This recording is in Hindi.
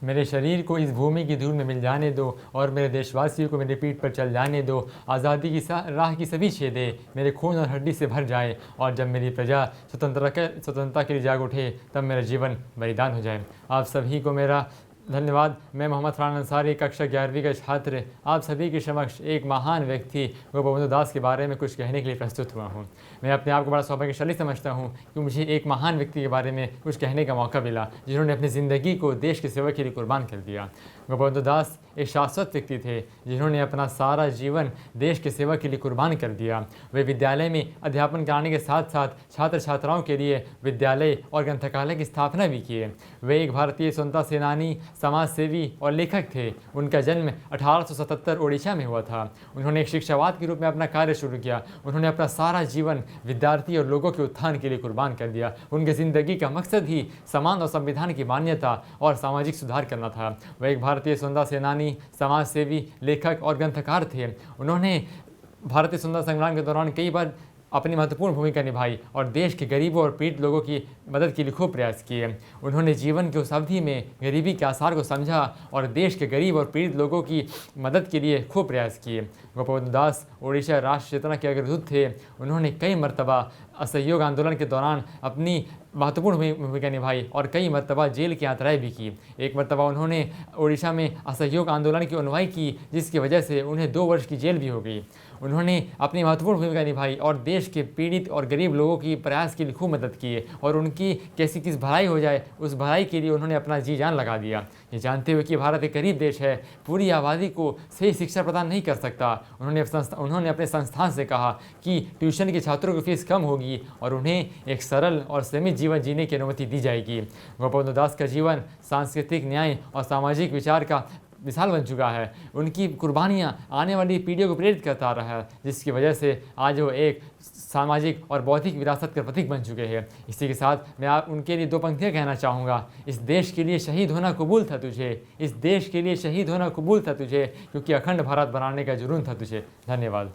मेरे शरीर को इस भूमि की धूल में मिल जाने दो और मेरे देशवासियों को मेरी पीठ पर चल जाने दो। आज़ादी की राह की सभी छेदें मेरे खून और हड्डी से भर जाए और जब मेरी प्रजा स्वतंत्रता के लिए जाग उठे तब मेरा जीवन बलिदान हो जाए। आप सभी को मेरा धन्यवाद। मैं मोहम्मद फरहान अंसारी, कक्षा 11वीं का छात्र, आप सभी के समक्ष एक महान व्यक्ति गोपबंधु दास के बारे में कुछ कहने के लिए प्रस्तुत हुआ हूँ। मैं अपने आप को बड़ा सौभाग्यशाली समझता हूँ कि मुझे एक महान व्यक्ति के बारे में कुछ कहने का मौका मिला जिन्होंने अपनी ज़िंदगी को देश की सेवा के लिए कुर्बान कर दिया। गोपबंधु दास एक शाश्वत व्यक्ति थे जिन्होंने अपना सारा जीवन देश की सेवा के लिए कुर्बान कर दिया। वे विद्यालय में अध्यापन कराने के साथ साथ छात्र छात्राओं के लिए विद्यालय और ग्रंथकालय की स्थापना भी किए। वे एक भारतीय स्वतंत्रता सेनानी, समाज सेवी और लेखक थे। उनका जन्म 1877 ओडिशा में हुआ था। उन्होंने एक शिक्षावाद के रूप में अपना कार्य शुरू किया। उन्होंने अपना सारा जीवन विद्यार्थी और लोगों के उत्थान के लिए कुर्बान कर दिया। उनकी ज़िंदगी का मकसद ही समान और संविधान की मान्यता और सामाजिक सुधार करना था। वह एक भारतीय स्वतंत्रता सेनानी, समाज सेवी, लेखक और ग्रंथकार थे। उन्होंने भारतीय स्वतंत्रता संग्राम के दौरान कई बार अपनी महत्वपूर्ण भूमिका निभाई और देश के गरीबों और पीड़ित लोगों की मदद के लिए खूब प्रयास किए। उन्होंने जीवन की उस अवधि में गरीबी के आसार को समझा और देश के गरीब और पीड़ित लोगों की मदद के लिए खूब प्रयास किए। गोपबंधु दास ओडिशा राष्ट्र चेतना के अग्रदूत थे। उन्होंने कई मरतबा असहयोग आंदोलन के दौरान अपनी महत्वपूर्ण भूमिका निभाई और कई मरतबा जेल की यात्राएं भी की। एक मरतबा उन्होंने ओडिशा में असहयोग आंदोलन की अगुवाई की जिसकी वजह से उन्हें 2 वर्ष की जेल भी हो गई। उन्होंने अपनी महत्वपूर्ण भूमिका निभाई और देश के पीड़ित और गरीब लोगों की प्रयास के लिए खूब मदद किए और उनकी कैसी किस भलाई हो जाए उस भलाई के लिए उन्होंने अपना जी जान लगा दिया। ये जानते हुए कि भारत एक गरीब देश है, पूरी आबादी को सही शिक्षा प्रदान नहीं कर सकता, उन्होंने अपने संस्थान से कहा कि ट्यूशन के छात्रों की फीस कम होगी और उन्हें एक सरल और सीमित जीवन जीने की अनुमति दी जाएगी। गोपबंधु दास का जीवन सांस्कृतिक न्याय और सामाजिक विचार का मिसाल बन चुका है। उनकी कुर्बानियाँ आने वाली पीढ़ियों को प्रेरित करता रहा है जिसकी वजह से आज वो एक सामाजिक और बौद्धिक विरासत के प्रतीक बन चुके हैं। इसी के साथ मैं उनके लिए 2 पंक्तियाँ कहना चाहूँगा। इस देश के लिए शहीद होना कबूल था तुझे, इस देश के लिए शहीद होना कबूल था तुझे, क्योंकि अखंड भारत बनाने का जुनून था तुझे। धन्यवाद।